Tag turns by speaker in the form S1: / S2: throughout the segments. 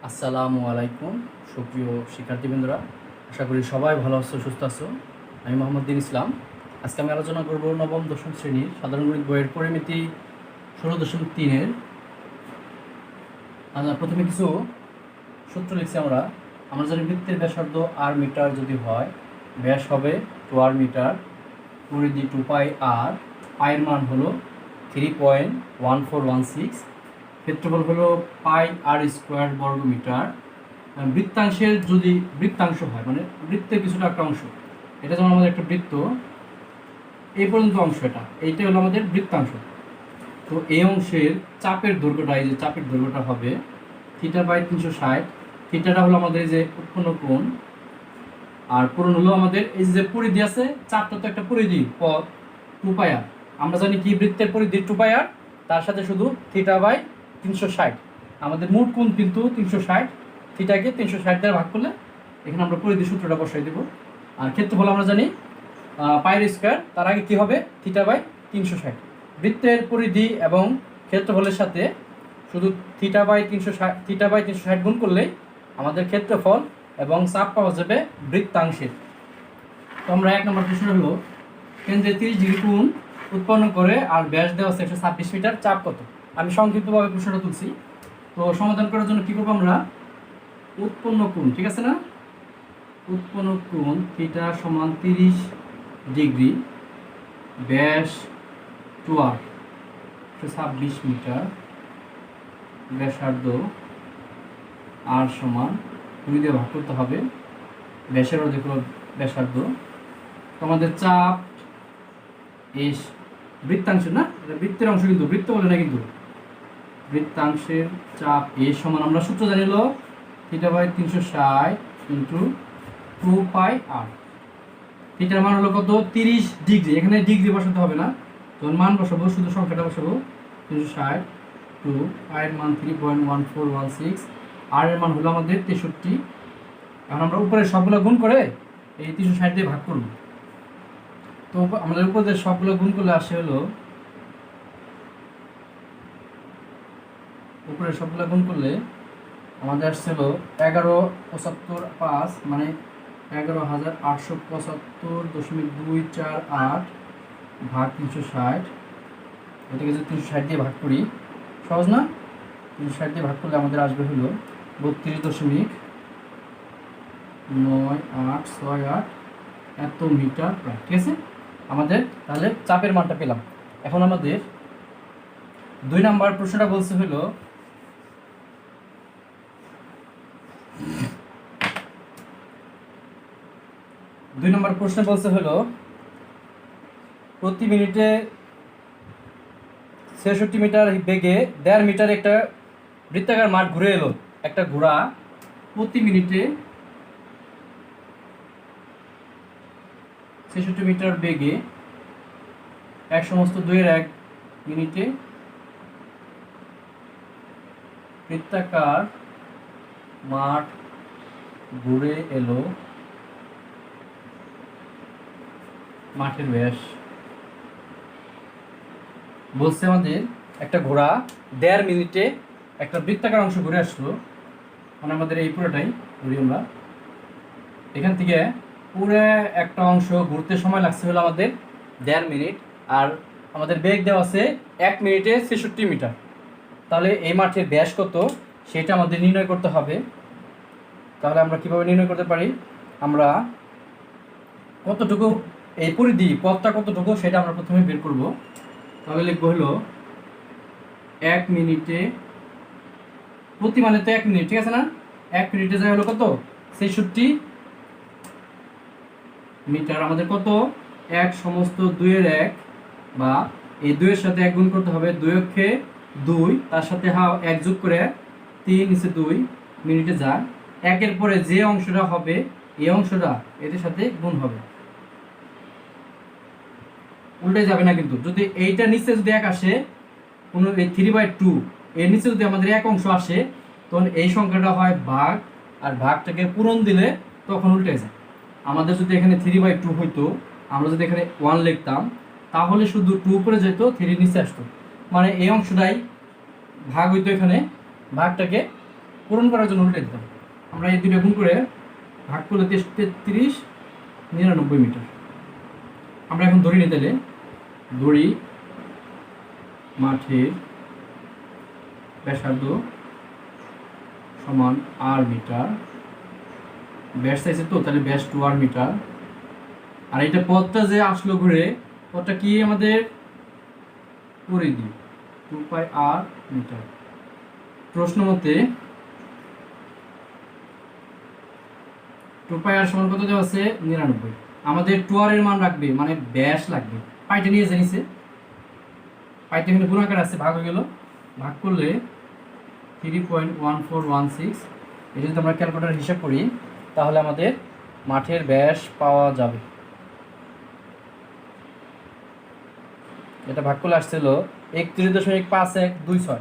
S1: আসসালামু আলাইকুম সুপ্রিয় শিক্ষার্থীবৃন্দরা, আশা করি সবাই ভালো আছো, সুস্থ আছো। আমি মোহাম্মদ দিন ইসলাম। আজকে আমি আলোচনা করব নবম দশম শ্রেণীর সাধারণ গণিত বইয়ের পরিমিতি 16.3-এর। প্রথমে কিছু সূত্র লিখছি। আমরা জানি বৃত্তের ব্যাসার্ধ আর মিটার যদি হয়, ব্যাস হবে 2r মিটার, পরিধি 2πr, পায়ের মান হলো 3.1416, ক্ষেত্রফল হলো πr² বর্গ মিটার। বৃত্তাংশের যদি বৃত্তাংশ হয়, মানে বৃত্তের কিছুটা একটা অংশ, এটা যেমন আমাদের একটা বৃত্ত, এই পর্যন্ত অংশ, এইটা হলো আমাদের বৃত্তাংশ। তো এই অংশের চাপের দৈর্ঘ্যটা, এই যে চাপের দৈর্ঘ্যটা হবে θ/360। থিটাটা হলো আমাদের যে উৎপন্ন কোণ, আর পূরণ হলো আমাদের এই যে পরিধি আছে, চাপটা তো একটা পরিধি, পথ 2πr। আমরা জানি কি বৃত্তের পরিধি 2πr, তার সাথে শুধু θ/360। আমাদের মোট কোণ কিন্তু 360, থিটাকে 360 দ্বারা ভাগ করলে এখানে আমরা পরিধি সূত্রটা বসাই দেব। আর ক্ষেত্রফল আমরা জানি πr², তার আগে কি হবে θ/360। বৃত্তের পরিধি এবং ক্ষেত্রফলের সাথে শুধু θ/360 গুণ করলেই আমাদের ক্ষেত্রফল এবং চাপ পাওয়া যাবে বৃত্তাংশের। তো আমরা 1 নম্বর প্রশ্ন হলো, কেন্দ্রে 30 ডিগ্রি কোণ উৎপন্ন করে আর ব্যাস দেওয়া আছে 126 মিটার, চাপ কত? আমি সংক্ষিপ্তভাবে প্রশ্নটা তুলছি। তো সমাধান করার জন্য কি করবো আমরা, উৎপন্ন কোণ, ঠিক আছে না, উৎপন্ন কোণ থিটা সমান 30 ডিগ্রি, ব্যাস 2r 126 মিটার, ব্যাসার্ধ r সমান 2 দিয়ে ভাগ করতে হবে, ব্যাসের অর্ধেক হলো ব্যাসার্ধ। তো আমাদের চাপ এস বৃত্তাংশ, না এটা বৃত্তের অংশ, কিন্তু বৃত্ত বলে না, কিন্তু বৃত্তাংশের চাপ এ সমান আমরা সূত্র জানি হলো θ/360 ইন্টু 2πr। থিটার মান হলো কত, 30 ডিগ্রি, এখানে ডিগ্রি বসাতে হবে না, তখন মান বসাবো, শুধু সংখ্যাটা বসাবো 360 টু পায়ের মান 3.1416, আর এর মান হলো আমাদের 63। এখন আমরা উপরের সবগুলো গুণ করে এই 360 দিয়ে ভাগ করব। তো আমাদের উপরের সবগুলো গুণ করলে আসে হলো, উপরের সবগুলো গুণ করলে আমাদের আসছে হলো 1175 মানে 11,875.248 ভাগ 360। এটাকে যদি 360 দিয়ে ভাগ করি, সহজ না, 360 দিয়ে ভাগ করলে আমাদের আসবে হলো 32.9868 এত মিটার প্রায়, ঠিক আছে। আমাদের তাহলে চাপের মানটা পেলাম। এখন আমাদের 2 নাম্বার প্রশ্নটা বলছে হলো, প্রতি মিনিটে 66 মিটার বেগে 1.5 মিটার একটা বৃত্তাকার মাঠ ঘুরে এলো। একটা ঘোড়া প্রতি মিনিটে 66 মিটার বেগে এক সমস্ত 2/1 মিনিটে বৃত্তাকার মাঠ ঘুরে এলো, মাঠের ব্যাস বলছে আমাদের একটা ঘোড়া 1.5 মিনিটে একটা বৃত্তাকার অংশ ঘুরে আসলো। মানে আমাদের এই পুরোটাই ঘুরি আমরা, এখান থেকে পুরো একটা অংশ ঘুরতে সময় লাগছে হলো আমাদের 1.5 মিনিট, আর আমাদের বেগ দেওয়া আছে 1 মিনিটে 66 মিটার। তাহলে এই মাঠের ব্যাস কত সেটা আমাদের নির্ণয় করতে হবে। তাহলে আমরা কিভাবে নির্ণয় করতে পারি, আমরা কতটুকু এই পরিধি, পথটা কতটুকু সেটা আমরা প্রথমে বের করব। তাহলে লিখবো হলো 1 মিনিটে, প্রতি মানে তো 1 মিনিট, ঠিক আছে না, 1 মিনিটে যায় হলো কত 66 মিটার। আমাদের কত, 1 সমস্ত 2/1, বা এই 2 এর সাথে 1 গুণ করতে হবে, 2 অক্ষে 2, তার সাথে 1 যোগ করে 3 নিচে 2 মিনিটে যায়। 1 এর পরে যে অংশটা হবে এই অংশটা এর সাথে গুণ হবে, উল্টে যাবে না। কিন্তু যদি এইটা নিচে যদি 1 আসে, কোনো 3/2 এর নিচে যদি আমাদের 1 অংশ আসে, তখন এই সংখ্যাটা হয় ভাগ, আর ভাগটাকে পূরণ দিলে তখন উল্টে যায়। আমাদের যদি এখানে 3/2 হইতো, আমরা যদি এখানে 1 লিখতাম, তাহলে শুধু 2 উপরে যেত, 3 নিচে আসতো, মানে এই অংশটাই ভাগ হইতো, এখানে ভাগটাকে পূরণ করার জন্য উল্টে দিতাম। আমরা এই দুটো গুণ করে ভাগ করলে 33 99 মিটার। আমরা এখন ধরি নিতে গেলে ধরি মাঠের ব্যাসার্ধ সমান আর মিটার, ব্যাস চাইছে তো, তাহলে ব্যাস 2 আর মিটার। আর এটা পথটা যে আসলো ঘুরে, পথটা কি আমাদের পরিধি 2 পাই আর মিটার। প্রশ্ন মতে 2 পাই আর সমান কত দেওয়া আছে 99। আমাদের 2 আর এর মান রাখবে, মানে ব্যাস লাগবে। পাইটা নিয়ে জানিছে, পাইটা এখানে গুণাকার আছে, ভাগ হয়ে গেল, ভাগ করলে 3.1416। এটা যদি আমরা ক্যালকুলেটর হিসাব করি তাহলে আমাদের মাঠের ব্যাস পাওয়া যাবে। এটা ভাগ করলে আসছিল 31.5126,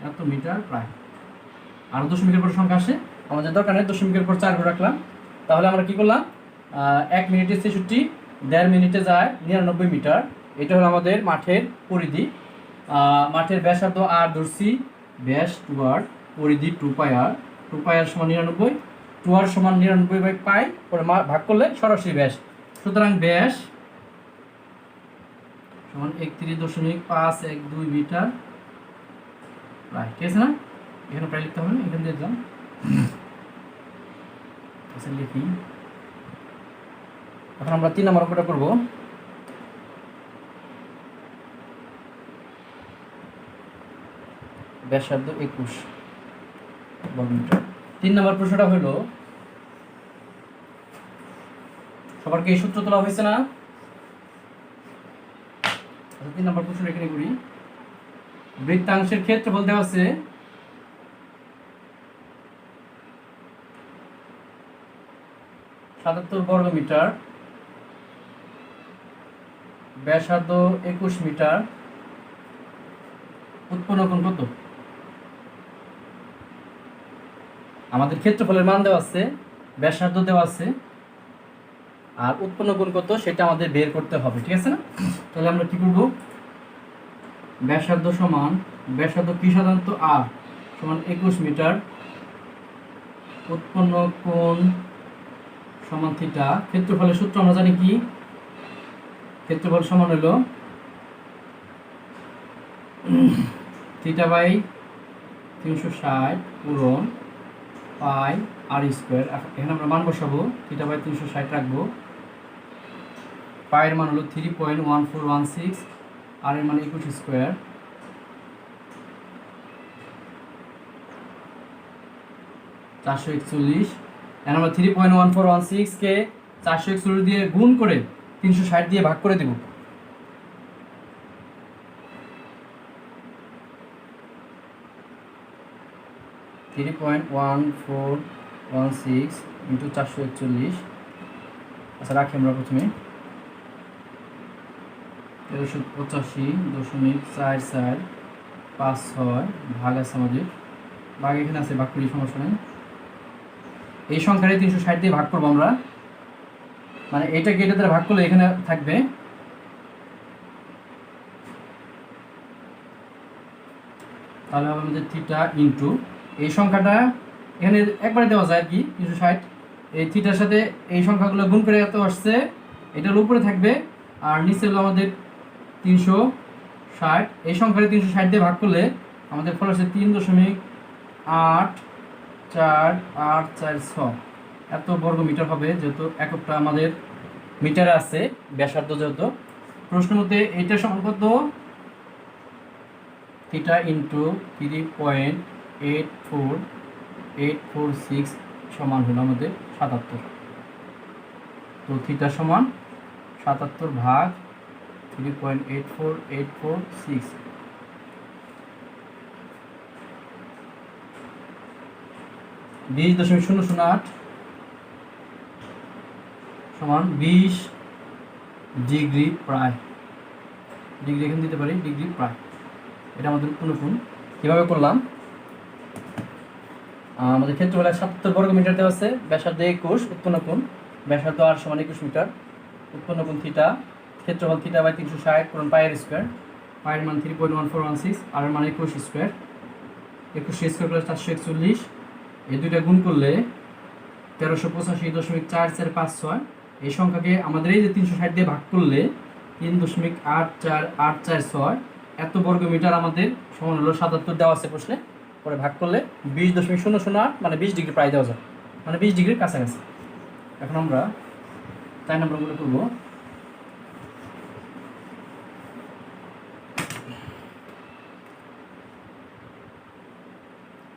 S1: এত মিটার প্রায়। আরো দশমিকের পর সংখ্যা আসে, আমাদের দরকার নেই, দশমিকের পর 4 করে রাখলাম। তাহলে আমরা কি করলাম, 1 মিনিটে 66, 1.5 মিনিটে যায় 99 মিটার। এটা হলো আমাদের মাঠের পরিধি। মাঠের ব্যাসার্ধ আর ধরছি, ব্যাস 2 আর, পরিধি 2 পাই আর, 2 পাই আর সমান 99, 2 আর সমান 99/পাই, পরে ভাগ করলে সরাসরি ব্যাস। সুতরাং ব্যাস সমান 31.512 মিটার প্রায়। ঠিক আছে না? এখানে প্রায় লিখতে হবে না, এখানে দিয়ে দিলাম। আচ্ছা লিখি। এখন আমরা 3 নম্বর অঙ্কটা করব। ব্যাসার্ধ 21 বর্গমিটার। 3 নম্বর প্রশ্নটা হলো, সবার কি এই সূত্র তোলা হয়েছে না? 3 নম্বর প্রশ্ন এখানে করি। বৃত্তাংশের ক্ষেত্রফল দেওয়া আছে 77 বর্গমিটার, ব্যাসার্ধ 21 মিটার, উৎপন্ন কোণ কত? আমাদের ক্ষেত্রফলের মান দেওয়া আছে, ব্যাসার্ধ দেওয়া আছে, আর উৎপন্ন কোণ কত সেটা আমাদের বের করতে হবে। ঠিক আছে না? তাহলে আমরা কি করব, ব্যাসার্ধ সমান, ব্যাসার্ধ কি সাধারণত আর সমান 21 মিটার, উৎপন্ন কোণ সমান থিটা। ক্ষেত্রফলের সূত্র আমরা জানি কি, ক্ষেত্রফল সমান হলো থিটা বাই 360 পূরণ পাই আর স্কোয়ার। এখানে আমরা মান বসাবো, থিটা বাই 360 রাখবো, পায়ের মান হলো 3.1416, আর এর মান 21 স্কোয়ার, 441। এখন আমরা 3.1416 কে 441 দিয়ে গুণ করে 360 দিয়ে ভাগ করে দেব। Three point one four one six into 441। আচ্ছা রাখি আমরা প্রথমে 1385.4456 ভাগ আছে আমাদের, ভাগ এখানে আছে, ভাগ করি, সমস্যা নেই। এই সংখ্যাটা 360 দিয়ে ভাগ করবো আমরা, মানে এটাকে এটা দ্বারা ভাগ করলে এখানে থাকবে, তাহলে হবে আমাদের থিটা ইন্টু এই সংখ্যাটা এখানে একবারে দেওয়া যায় আর কি 360, এই থিটার সাথে এই সংখ্যাগুলো গুণ করে এত আসছে, এটার উপরে থাকবে, আর নিচে হলো আমাদের 360। এই সংখ্যাটা 360 দিয়ে ভাগ করলে আমাদের ফল আসছে 3.8486, এত বর্গ মিটার হবে, যেহেতু এককটা আমাদের মিটারে আছে, ব্যাসার্ধ যেহেতু। প্রশ্ন মতে এইটা সমান কত, থিটা ইন্টু 3.84846 সমান হলো আমাদের 77। তো থিটা সমান 77 ভাগ 3.84846, (20.008) সমান 20 ডিগ্রি প্রায়। ডিগ্রি এখানে দিতে পারি, ডিগ্রি প্রায়। এটা আমাদের উৎপন্ন কোণ। কীভাবে করলাম, আমাদের ক্ষেত্রফল 77 বর্গ মিটার দেওয়া আছে, ব্যাসার্ধ 21, উৎপন্ন কোণ ব্যাসার্ধ আর সমান 21 মিটার, উৎপন্ন কোণ থিটা, ক্ষেত্রফল থিটা বাই 360 পূরণ পাই আর স্কোয়ার। পায়ের মান 3.1416, আর এর মান 21 স্কোয়ার। 21 স্কোয়ার প্লাস 441, এই দুইটা গুণ করলে 1385.4456। এই সংখ্যাকে আমাদের এই যে 360 দিয়ে ভাগ করলে 3.84846 এত বর্গ মিটার আমাদের সমান হলো 77 দেওয়া আছে প্রশ্নে। পরে ভাগ করলে 20.008 মানে 20 ডিগ্রি প্রায় দেওয়া যায়, মানে 20 ডিগ্রির কাছাকাছি। এখন আমরা 4 নম্বরগুলো করবো।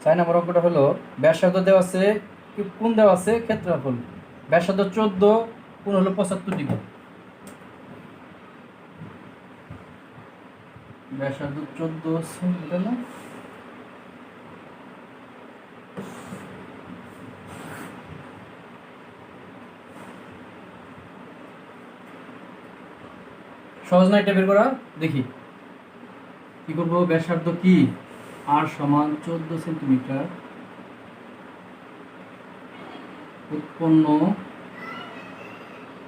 S1: চার নম্বর অঙ্কটা হলো ব্যাসার্ধ দেওয়া আছে, কোণ দেওয়া আছে, ক্ষেত্রফল। ব্যাসার্ধ 14, কোণ হলো 75 ডিগ্রি। ব্যাসার্ধ 14 সেন্টিমিটার না, সহজ না এটা বের করা? দেখি কি করবো। ব্যাসার্ধ কি? আর সমান 14 সেন্টিমিটার, উৎপন্ন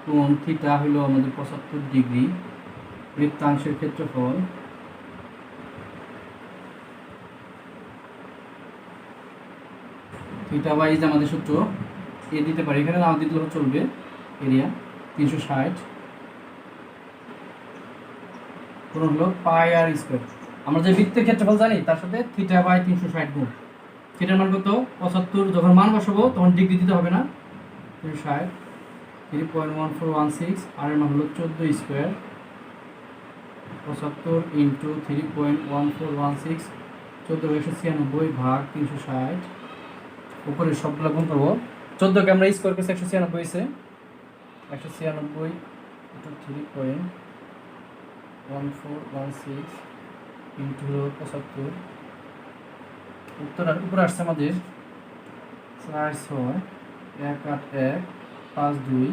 S1: কোণ থিটা হলো আমাদের 75 ডিগ্রি, বৃত্তাংশের ক্ষেত্রফল থিটা বাই যে আমাদের সূত্র এ দিতে পারি, এখানে নাও দিতে চলবে। এরিয়া 360, কোণ হলো পাই আর স্কোয়ার। আমরা যে বৃত্তের ক্ষেত্রফল জানি তার সাথে থিটা বাই 360 গুণ। থিটার মান কত? 75। যখন মান বসাবো তখন ডিগ্রি দিতে হবে না। 360 3.1416, আর এর মান হলো 14 স্কোয়ার। 75 ইন্টু 3.1416, 14,196 ভাগ 360। উপরে সবগুলো গুণ করবো। 14কে আমরা স্কোয়ার করছি 196 হয়েছে। 196 ইন্টু 3.1416 ইন্টু 75। উত্তর উপরে আসছে আমাদের 4618152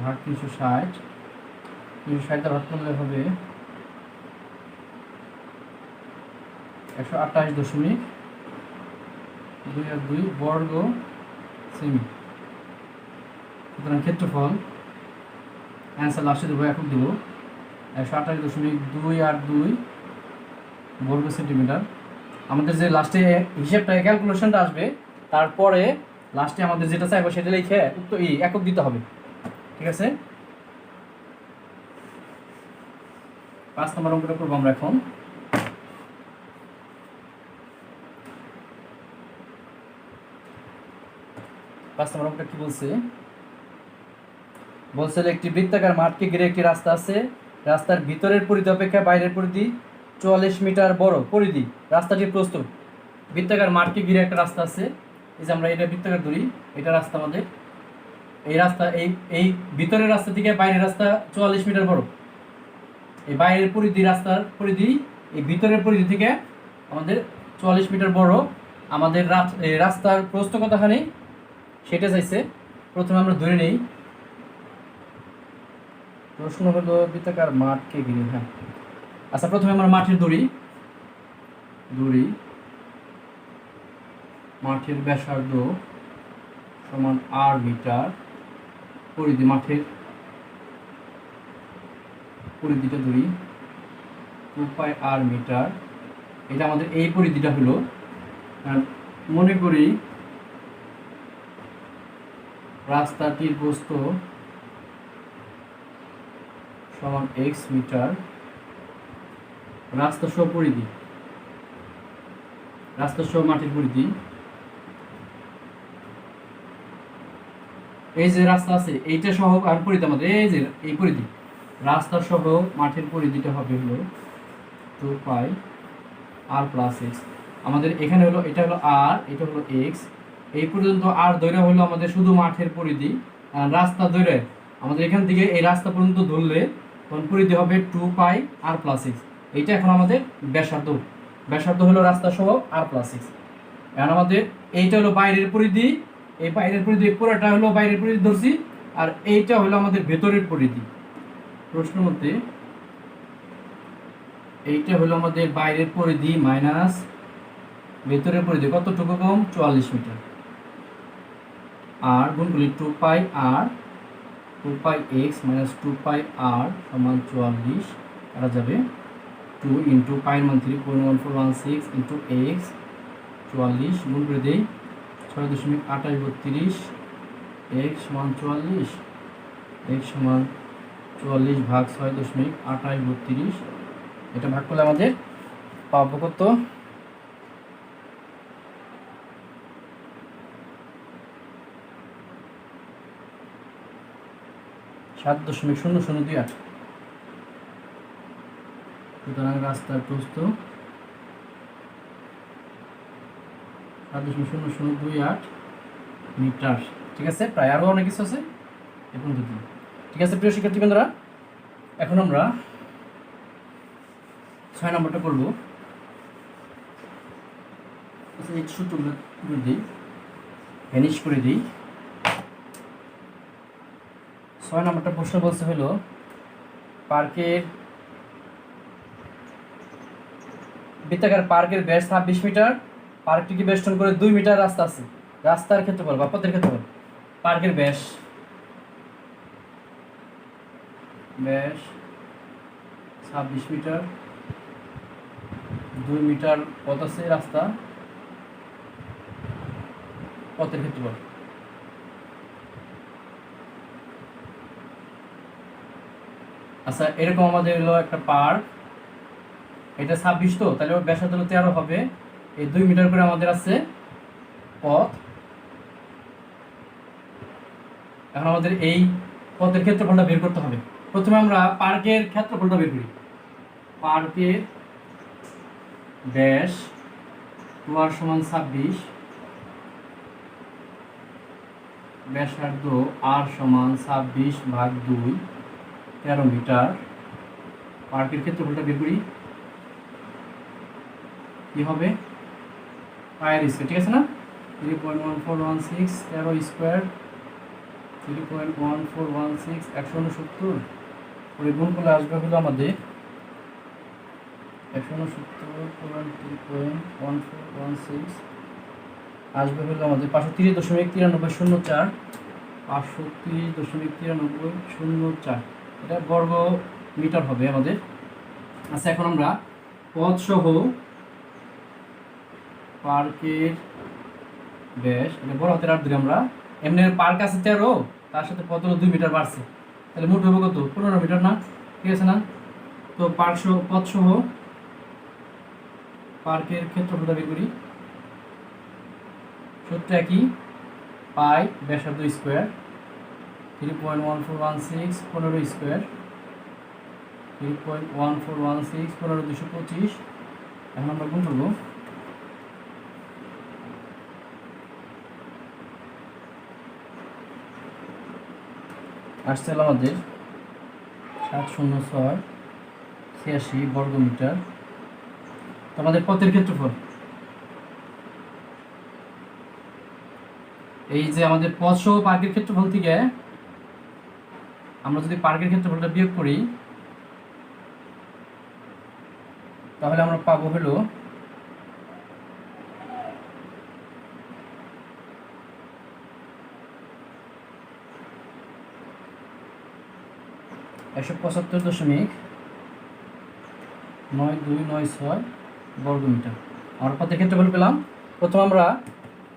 S1: ভাগ 360। 360 ভাগ করলে হবে 128.2 বর্গ সেমি। সুতরাং ক্ষেত্রফল অ্যান্সার লাস্টে দেবো, একক দেবো 128.282 বর্গ সেন্টিমিটার। আমাদের যে লাস্টে হিসেবটা ক্যালকুলেশনটা আসবে, তারপরে লাস্টে আমাদের যেটা চাইবো সেটা লিখে উত্তর একক দিতে হবে। ঠিক আছে, 5 নম্বর অঙ্কটা করবো আমরা এখন। অঙ্কটা কি বলছে? বলছে একটি বৃত্তাকার মাঠকে ঘিরে একটি রাস্তা আছে। রাস্তার ভিতরের পরিধি অপেক্ষা বাইরের পরিধি 44 মিটার বড় পরিধি। রাস্তাটির প্রস্থ। বৃত্তাকার মাঠকে ঘিরে একটা রাস্তা আছে, এই যে আমরা এটা বৃত্তাকার ধরি, এটা রাস্তা আমাদের। এই রাস্তা এই ভিতরের রাস্তা থেকে বাইরের রাস্তা 44 মিটার বড়। এই বাইরের পরিধি, রাস্তার পরিধি এই ভিতরের পরিধি থেকে আমাদের 44 মিটার বড়। আমাদের রাস্তার প্রস্থ কতখানি সেটা চাইছে। প্রথমে আমরা ধরে নেই, প্রশ্ন হলো বৃত্তাকার মাঠকে ঘিরে। হ্যাঁ, আচ্ছা, প্রথমে আমরা মাঠের ধরি। মাঠের ব্যাসার্ধ সমান আর মিটার, পরিধি মাঠের পরিধিটা ধরি 2π আর মিটার। এটা আমাদের এই পরিধিটা হলো, মনে করি রাস্তাটির প্রস্থ সমান x মিটার। রাস্তা সহ পরিধি, রাস্তা সহ মাঠের পরিধি। এই যে রাস্তা আছে এইটা সহ আর পরিধি আমাদের এই যে এই পরিধি, রাস্তা সহ মাঠের পরিধিটা হবে হলো 2π আর প্লাস x। আমাদের এখানে হলো এটা হলো আর, এটা হলো x। এই পর্যন্ত আর দৈর্ঘ্য হলো আমাদের শুধু মাঠের পরিধি। রাস্তা দৈর্ঘ্য আমাদের এখান থেকে এই রাস্তা পর্যন্ত ধরলে তখন পরিধি হবে 2π আর প্লাস x। এইটা এখন আমাদের ব্যাসার্ধ হলো রাস্তা সহ আর প্লাস x। এখন আমাদের এইটা হলো বাইরের পরিধি, এই বাইরের পরিধি পুরোটা হলো বাইরের পরিধি ধরছি, আর এইটা হলো আমাদের ভেতরের পরিধি। প্রশ্ন মতে এইটা হলো আমাদের বাইরের পরিধি মাইনাস ভেতরের পরিধি, কতটুকু কম? 44 মিটার। আর গুণ করলে 2π আর 2π x মাইনাস 2π আর সমান 44 করা যাবে। টু ইন্টু পায়ের মান 3.1416 ইন্টু এক্স 44 গুণ করে দিই 6.2832 এক্স সমান 44 এক্স সমান 44 ভাগ 6.2832 এটা ভাগ করলে আমাদের পাবো কত 7.0028 সুতরাং রাস্তার প্রস্থ 7.0028 মিটার। ঠিক আছে, প্রায় আরও অনেক কিছু আছে এখন দেখি। ঠিক আছে প্রিয় শিক্ষার্থীবৃন্দরা, এখন আমরা 6 নম্বরটা করবো। এই সূত্রগুলো দিই, ভ্যানিশ করে দিই। 6 নম্বরটা প্রশ্ন বলতে হলো পার্কের বৃত্তাকার পার্কের ব্যাস 26 মিটার, পার্কটিকে বেষ্টন করে 2 মিটার রাস্তা আছে। রাস্তার ক্ষেত্রফল বা পথের ক্ষেত্রফল পার্কের ব্যাস 26 মিটার, 2 মিটার পথ আছে রাস্তা, পথের ক্ষেত্রফল। আচ্ছা, এরকম আমাদের হলো একটা পার্ক, এটা 26 তো, তাহলে ওর ব্যাসার্ধ 13 হবে। এই 2 মিটার করে আমাদের আছে পথ। এখন আমাদের এই পথের ক্ষেত্রফলটা বের করতে হবে। প্রথমে আমরা পার্কের ক্ষেত্রফলটা বের করি। পার্কের ব্যাস 2r সমান 26, ব্যাসার্ধ r সমান 26 ভাগ 2 13 মিটার। পার্কের ক্ষেত্রফলটা বের করি, কি হবে পায়ের স্কয়ার। ঠিক আছে না, 3.1416 13 স্কয়ার 3.1416 169 করে গুণ করলে আসবে হলো আমাদের 169.3.1416 আসবে হলো আমাদের 530.9304 530.9304 এটা বর্গ মিটার হবে আমাদের। আচ্ছা, এখন আমরা পথ সহ পার্কের ব্যাস এটা বড় হাতের আর ধরে আমরা এমনি পার্ক আছে 13, তার সাথে পথ হলো 2 মিটার বাড়ছে, তাহলে মোট হবে কত 15 মিটার না? ঠিক আছে না? তো পার্ক সহ পথ সহ পার্কের ক্ষেত্রফলটা বের করি। সূত্র একই, পাই ব্যাসার্ধ স্কয়ার 3.1416 15 স্কয়ার 3.1416 15 225। এখন আমরা গুণ করবো, আসছে আমাদের 70686 বর্গ মিটার। আমাদের পথের ক্ষেত্রফল, এই যে আমাদের পথ সহ পার্কের ক্ষেত্রফল থেকে আমরা যদি পার্কের ক্ষেত্রফলটা বিয়োগ করি তাহলে আমরা পাবো হলো 175.9296 বর্গ মিটার। আমরা পথের ক্ষেত্রফল পেলাম। প্রথম আমরা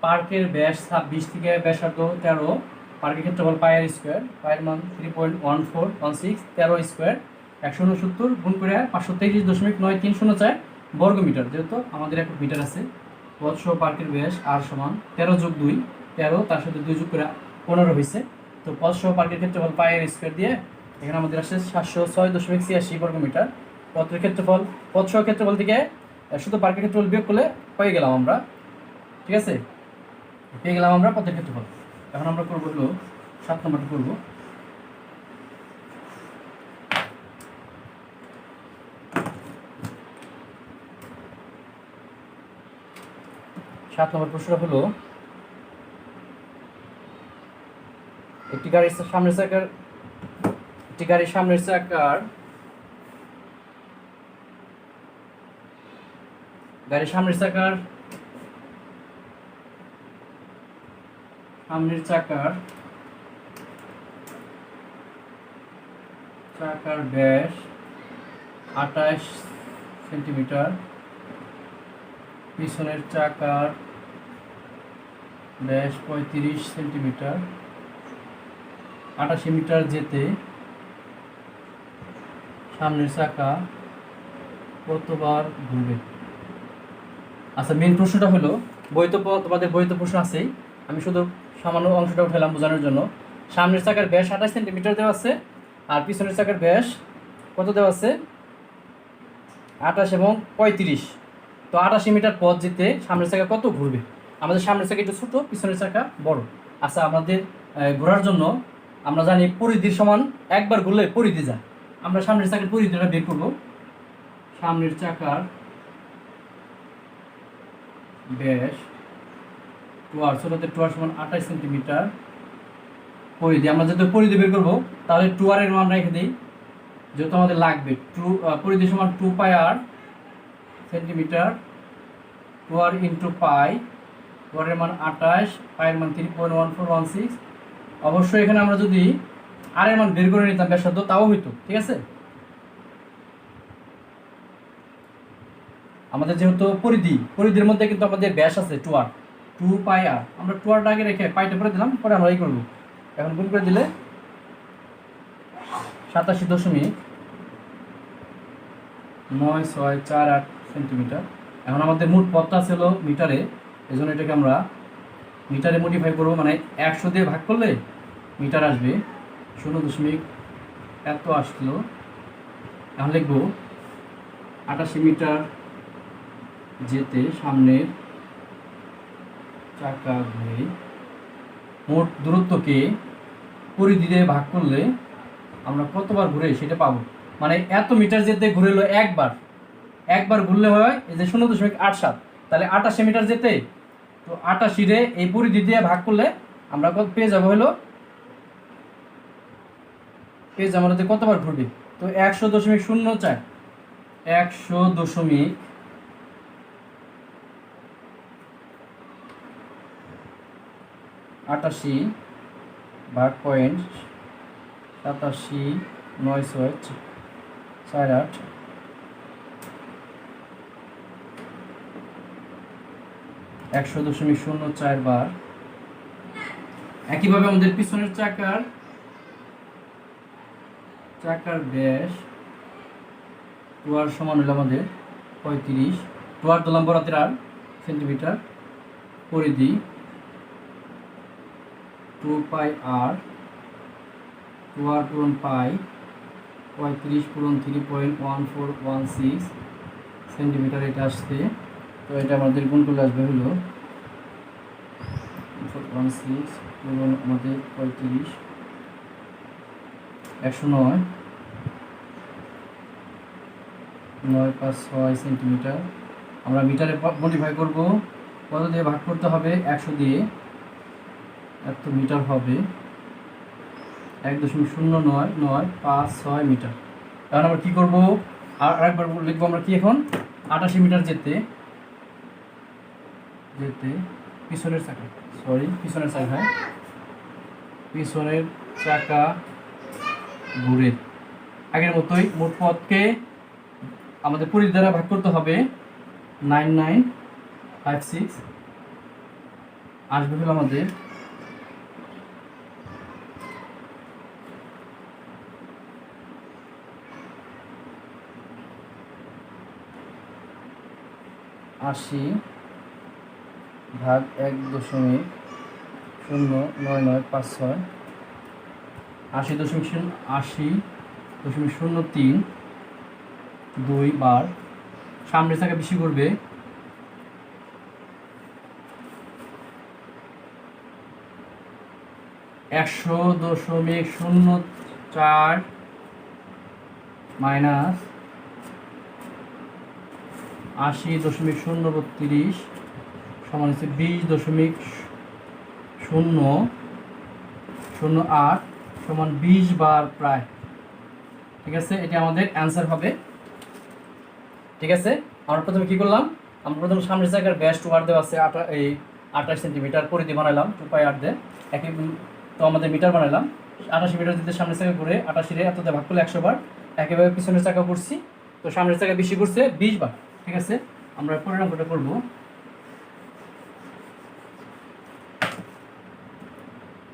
S1: পার্কের ব্যাস 26 থেকে ব্যাসার্ধ 13, পার্কের ক্ষেত্রফল পায়ের স্কয়ার, পায়ের মান 3.1416 13 স্কয়ার 169 গুণ করে 523.9304 বর্গ মিটার। যেহেতু আমাদের এক মিটার আছে, পথ সহ পার্কের ব্যাস আর সমান 13 যোগ 2 13, তার সাথে 2 যোগ করে 15 হয়েছে। তো পথ সহ পার্কের ক্ষেত্রফল পায়ের স্কয়ার দিয়ে এখানে আমাদের আসছে 706.86 বর্গ মিটার। পথের ক্ষেত্রফল, পথ সহ ক্ষেত্রফল থেকে শুধু পার্কের ক্ষেত্রফল বিয়োগ করলে পেয়ে গেলাম আমরা। ঠিক আছে, পেয়ে গেলাম আমরা পথের ক্ষেত্রফল। এখন আমরা করবো হলো 7 নম্বরটা করবো। সাত নম্বর প্রশ্নটা হলো একটি গাড়ির সামনের চাকার সামনের চাকার ব্যাস 28 সেন্টিমিটার, পিছনের চাকার ব্যাস 35 সেন্টিমিটার, 88 মিটার যেতে সামনের চাকা কতবার ঘুরবে? আচ্ছা, মেন প্রশ্নটা হলো তোমাদের বইতে প্রশ্ন আছেই, আমি শুধু সামান্য অংশটা উঠালাম বোঝানোর জন্য। সামনের চাকার ব্যাস 28 সেন্টিমিটার দেওয়া আছে, আর পিছনের চাকার ব্যাস কত দেওয়া আছে? 28 এবং 35। তো 88 মিটার পথ যেতে সামনের চাকা কত ঘুরবে? আমাদের সামনের চাকা একটু ছোটো, পিছনের চাকা বড়। আচ্ছা, আমাদের ঘোরার জন্য আমরা জানি পরিধির সমান একবার ঘুরলে পরিধি যায়। আমরা সামনের চাকার পরিধিটা বের করব। সামনের চাকার ব্যাস টুয়ার, ছোটোতে টুয়ার সমান 28 সেন্টিমিটার, পরিধি আমরা যেহেতু পরিধি বের করবো তাহলে টুয়ারের মান রেখে দিই, যেহেতু আমাদের লাগবে। পরিধি সমান 2 পাই আর সেন্টিমিটার, টুয়ার ইন্টু পাই, টুয়ারের মান 28, পায়ের মান 3.1416। অবশ্যই এখানে আমরা যদি আর এর মান বের করে নিতাম ব্যাসার্ধ তাও হইতো, ঠিক আছে। আমাদের যেহেতু পরিধির মধ্যে কিন্তু আমাদের ব্যাস আছে টুয়ার, 2 পাই আর, আমরা টুয়ারটা আগে রেখে পাইটা পরে দিলাম, পরে আমরা এই করবো। এখন গুণ করে দিলে 87.9648 সেন্টিমিটার। এখন আমাদের মোট পথটা ছিল মিটারে, এই জন্য এটাকে আমরা মিটারে মডিফাই করবো, মানে 100 দিয়ে ভাগ করলে মিটার আসবে, 0 এত আসলো। এখন লিখবো 88 মিটার যেতে সামনের চাকা ঘুরে মোট দূরত্বকে পরিধি দিয়ে ভাগ করলে আমরা কতবার ঘুরে সেটা পাবো। মানে এত মিটার যেতে ঘুরে এলো একবার ঘুরলে হয় এই যে 0.87, তাহলে 88 মিটার যেতে, তো 88 রে এই পরিধি দিয়ে ভাগ করলে আমরা পেয়ে যাবো হলো আমাদের কতবার ঘুরবে। তো 100.04, 100.88 ভাগ 0.879648, 100.04 বার। একইভাবে আমাদের পিছনের চাকার ব্যাস টুয়ার সমান হলো আমাদের 35, টুয়ার দিলাম বরাতের আর সেন্টিমিটার, পরিধি 2 পাই আর, টুয়ার পূরণ পাই, 35 পূরণ 3.1416 সেন্টিমিটার এটা আসছে। তো এটা আমাদের গুণ করলে আসবে হলো 16 পূরণ আমাদের 35, 109.956 সেন্টিমিটার। আমরা মিটারে মডিফাই করব, কত দিয়ে ভাগ করতে হবে? 100 দিয়ে, এত মিটার হবে 1.09956 মিটার। এখন আমরা কী করবো? আরেকবার লিখবো আমরা কি এখন? 88 মিটার যেতে পিছনের চাকা ঘুরে আগের মতোই মোট পথকে আমাদের পরিধি দ্বারা ভাগ করতে হবে 9956, আসবে হলো আমাদের 80 ভাগ 1.09956, 80.03 2 বার। সামনের চাকা বেশি করবে, 100.04 মাইনাস 80.032 সমান হচ্ছে 20.008 সমান 20 বার প্রায়। ঠিক আছে, এটা আমাদের অ্যান্সার হবে। ঠিক আছে, আমরা প্রথমে কি করলাম? আমরা প্রথমে সামনের জায়গার ব্যাস টু আর দেওয়া আছে 28 সেন্টিমিটার, পরিধি বানাইলাম 2 পাই আর দিয়ে, একই তো আমাদের মিটার বানাইলাম। 88 মিটার যদি সামনের চাকা ঘুরে 88 এততে ভাগ করলে 100 বার। একইভাবে পিছনের চাকা করছি, তো সামনের জায়গায় বেশি করছে 20 বার। ঠিক আছে, আমরা পরের অঙ্কটা করব।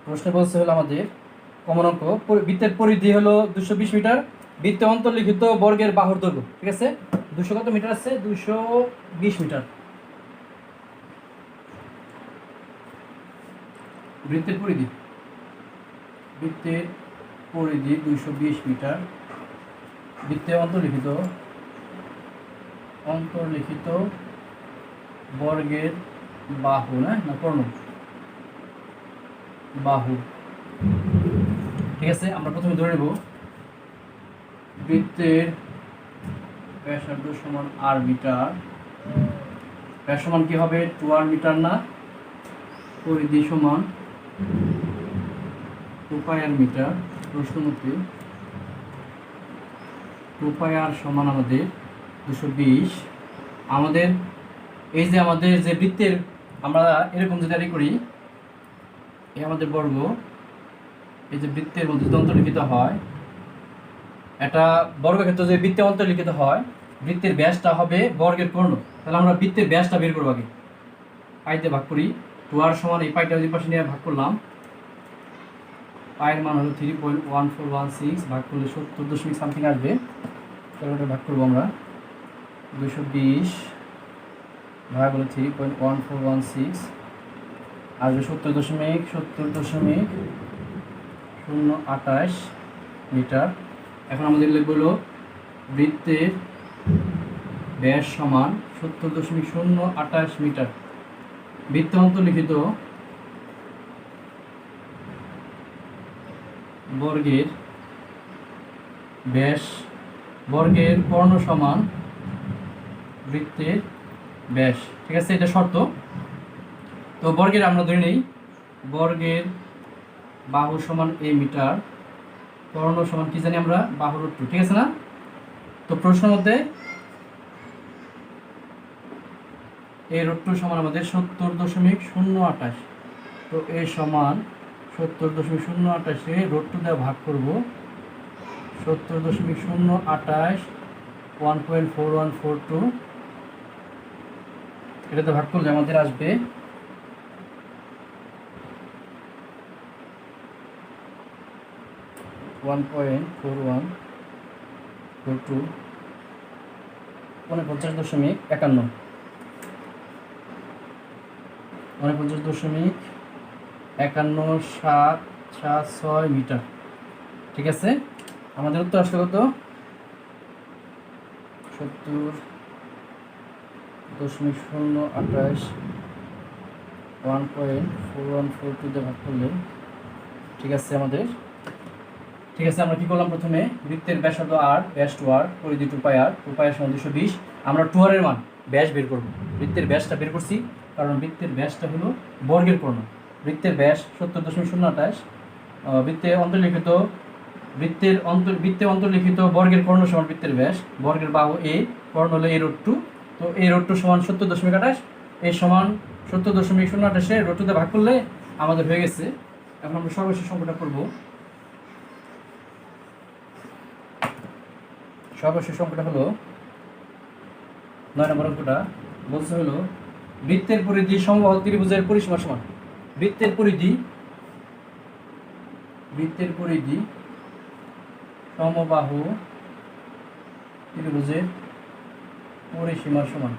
S1: প্রশ্নে বলছে হলো আমাদের কমন অঙ্ক, বৃত্তের পরিধি হলো 220 মিটার, বৃত্তে অন্তর্লিখিত বর্গের বাহুর দৈর্ঘ্য। ঠিক আছে, 200 কত মিটার আছে? 220 মিটার। বৃত্তের পরিধি 220 মিটার, বৃত্তে অন্তর্লিখিত বর্গের বাহু, না কর্ণ, বাহু। ঠিক আছে, আমরা প্রথমে ধরে নেব বৃত্তের ব্যাসার্ধ সমান r মিটার। ব্যাস সমান কি হবে? 2r মিটার না, পরিধি সমান 2πr মিটার। প্রশ্ন মতে 2πr সমান আমাদের 220। আমাদের এই যে আমাদের যে বৃত্তের, আমরা এরকম যদি করি, এই আমাদের বর্গ, এই যে বৃত্তের মধ্যে যদি অন্তর্লিখিত হয়, এটা বর্গক্ষেত্র যে বৃত্তে অন্তর্লিখিত হয়, বৃত্তের ব্যাসটা হবে বর্গের কর্ণ। তাহলে আমরা বৃত্তের ব্যাসটা বের করবো আগে। পাইতে ভাগ করি, 2r সমান এই পাইটা দুই পাশে নিয়ে ভাগ করলাম, পায়ের মান হলো 3.1416, ভাগ করলে 70 সামথিং আসবে। তাহলে ওটা ভাগ করবো আমরা, 220 ভাগ হলো 3.1416 আসবে 70.028 মিটার। এখন আমাদের লিখব হলো বৃত্তের ব্যাস সমান 70.028 মিটার। বৃত্তে অন্তর্লিখিত বর্গের ব্যাস, বর্গের কর্ণ সমান বৃত্তের ব্যাস। ঠিক আছে, এটা শর্ত। তো বর্গের আমরা ধরে নিই, বর্গের বাহু সমান a মিটার, কর্ণ সমান কি জানি আমরা? বাহু √2। ঠিক আছে না? তো প্রশ্ন মধ্যে a √2 সমান আমাদের 70.028। তো a সমান 70.028 √2 দিয়ে ভাগ করব, 70.028 1.4142, এটাতে ভাগ করলে আমাদের আসবে 1.4142, 49.51, 49.776 মিটার। ঠিক আছে, আমাদের উত্তর আসলে কত? 70.028 1.4142 দিয়ে ভাগ করলে ঠিক আছে আমাদের। ঠিক আছে, আমরা কি করলাম? প্রথমে বৃত্তের ব্যাসার্ধ r, ব্যাস 2r, পরিধি 2πr, 2πr সমান 220। আমরা 2r এর মান, ব্যাস বের করব। বৃত্তের ব্যাসটা বের করছি, কারণ বৃত্তের ব্যাসটা হলো বর্গের কর্ণ। বৃত্তের ব্যাস 70.028, বৃত্তে অন্তর্লিখিত বর্গের কর্ণ সমান বৃত্তের ব্যাস, বর্গের বাহু a, কর্ণ হলো a √2। তো a √2 সমান 70.28, a সমান 70.028 √2 দিয়ে ভাগ করলে আমাদের হয়ে গেছে। এখন আমরা সর্বশেষ সংখ্যাটা করব। সর্বশেষ সংখ্যাটা হলো 9 নম্বর অঙ্কটা। বলছে হলো বৃত্তের পরিধি সমবাহু ত্রিভুজের পরিসীমা সমান। বৃত্তের পরিধি সমবাহু ত্রিভুজের পরিসীমার সমান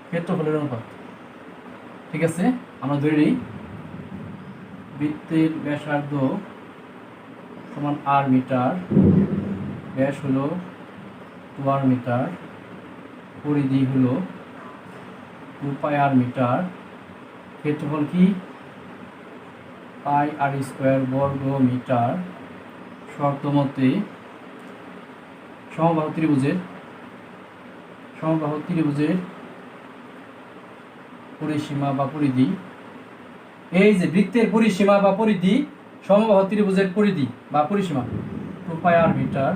S1: ক্ষেত্রফলের অনুপাত। ঠিক আছে, আমরা ধরে নিই বৃত্তের ব্যাসার্ধ সমান r মিটার, ব্যাস হলো 2r মিটার, পরিধি হলো 2πr মিটার, ক্ষেত্রফল কি? πr² বর্গ মিটার। শর্ত মতে সমবাহু ত্রিভুজের পরিসীমা বা পরিধি, এই যে বৃত্তের পরিসীমা বা পরিধি, সমবাহু ত্রিভুজের পরিধি বা পরিসীমা 2πr মিটার।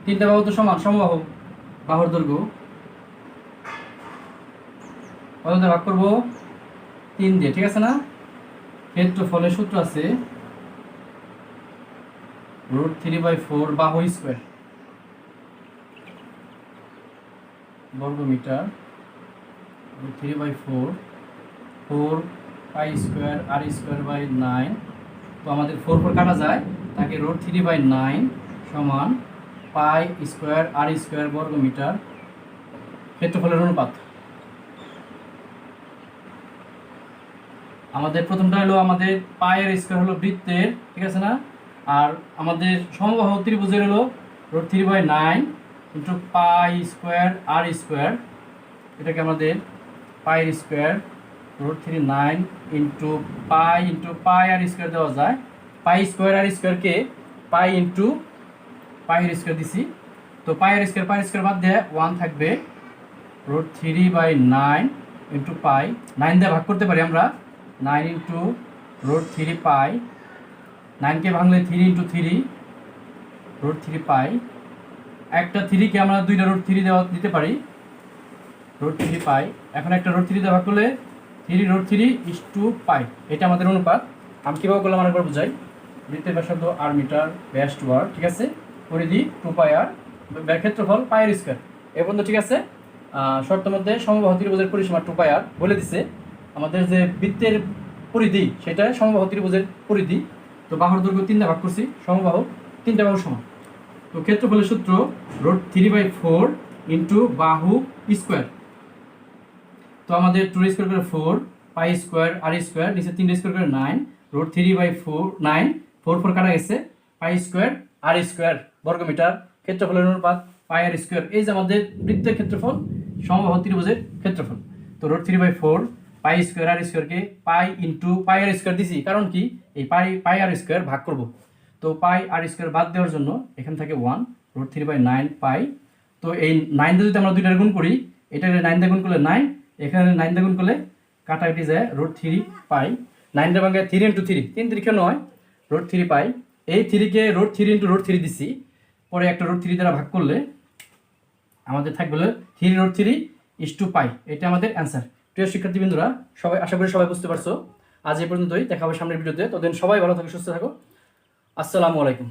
S1: তিনটা বাহু তো সমান, সমবাহু বাহুর দৈর্ঘ্য কত দিয়ে ভাগ করবো? 3 দিয়ে। ঠিক আছে না? ক্ষেত্রফলের সূত্র আছে √3/4 বাহু স্কয়ার। বর্গমিটার, 3/4, 4 পাই স্কোয়ার আর স্কোয়ার বাই 9। তো আমাদের 4 কাটা যায়, তাকে √3/9 সমান পাই স্কোয়ার আর স্কোয়ার বর্গমিটার ক্ষেত্রফলের অনুপাত। আমাদের প্রথমটা হলো আমাদের পায়ের স্কোয়ার হলো বৃত্তের, ঠিক আছে না? আর আমাদের সমবাহু ত্রিভুজের হলো √3/9 ইন্টু পাই স্কোয়ার আর স্কোয়ার, এটাকে আমাদের পাই স্কোয়ার √3/9 ইন্টু পাই আর স্কোয়ার দেওয়া যায়। পাই স্কোয়ার আর স্কোয়ারকে পাই ইন্টু পাই স্কোয়ার দিছি। তো পাই স্কোয়ার বাদ দিয়ে 1 থাকবে, √3/9 ইন্টু পাই, 9 দিয়ে ভাগ করতে পারি আমরা, 9 ইন্টু √3 পাই, 9কে ভাঙলে 3 ইন্টু 3 √3 পাই। একটা 3কে আমরা দুইটা √3 দিতে পারি, √3 পাই। এখন একটা √3 দিয়ে ভাগ করলে 3 পাই। এটা আমাদের অনুপাত। আমি কীভাবে করলাম আরেকবার বোঝাই। বৃত্তের ব্যাসার্ধ আর মিটার, ব্যাস 2r, ঠিক আছে, পরিধি 2 পাই আর, ক্ষেত্রফল পায়ের স্কোয়ার। এ পর্যন্ত ঠিক আছে। শর্ত মধ্যে সমবাহু ত্রিভুজের পরিসীমা 2 পাই আর বলে দিছে। আমাদের যে বৃত্তের পরিধি সেটা সমবাহু ত্রিভুজের পরিধি। তো বাহুর দৈর্ঘ্য 3 দিয়ে ভাগ করছি, সমবাহু 3টা বাহু সমান। তো ক্ষেত্রফলের সূত্র √3/4 ইন্টু বাহু স্কোয়ার। তো আমাদের 2 স্কোয়ার করে 4 পাই স্কোয়ার আর স্কোয়ার, নিচে 3 স্কোয়ার করে 9, √3/4 9, 4 কাটা গেছে, পাই স্কোয়ার আর স্কোয়ার বর্গমিটার ক্ষেত্রফলের অনুপাত পাই আর স্কোয়ার। এই যে আমাদের বৃত্তের ক্ষেত্রফল, সমবাহু ত্রিভুজের ক্ষেত্রফল। তো √3/4 পাই স্কোয়ার আর স্কোয়ারকে পাই ইন্টু পাই আর স্কোয়ার দিছি, কারণ কি এই পাই আর স্কোয়ার ভাগ করব। তো পাই আর স্কোয়ার বাদ দেওয়ার জন্য এখান থেকে 1, √3/9 পাই। তো এই 9 দিয়ে যদি আমরা দুইটার গুণ করি, এটা 9 দিয়ে গুণ করলে 9, এখানে 9 দিয়ে গুণ করলে কাটাকাটি যায়, √3 পাই। 9 দিয়ে ভাঙে 3 ইন্টু 3, 3 3 নয়, √3 পাই। এই 3কে √3 ইন্টু √3 দিছি, পরে একটা √3 দ্বারা ভাগ করলে আমাদের থাকবে 3 √3 পাই। এটা আমাদের অ্যান্সার। প্রিয় শিক্ষার্থীবৃন্দরা, সবাই আশা করি সবাই বুঝতে পারছো। আজ এই পর্যন্তই, দেখা হবে সামনের ভিডিওতে। ততদিন সবাই ভালো থাকো, সুস্থ থাকো। আসসালামু আলাইকুম।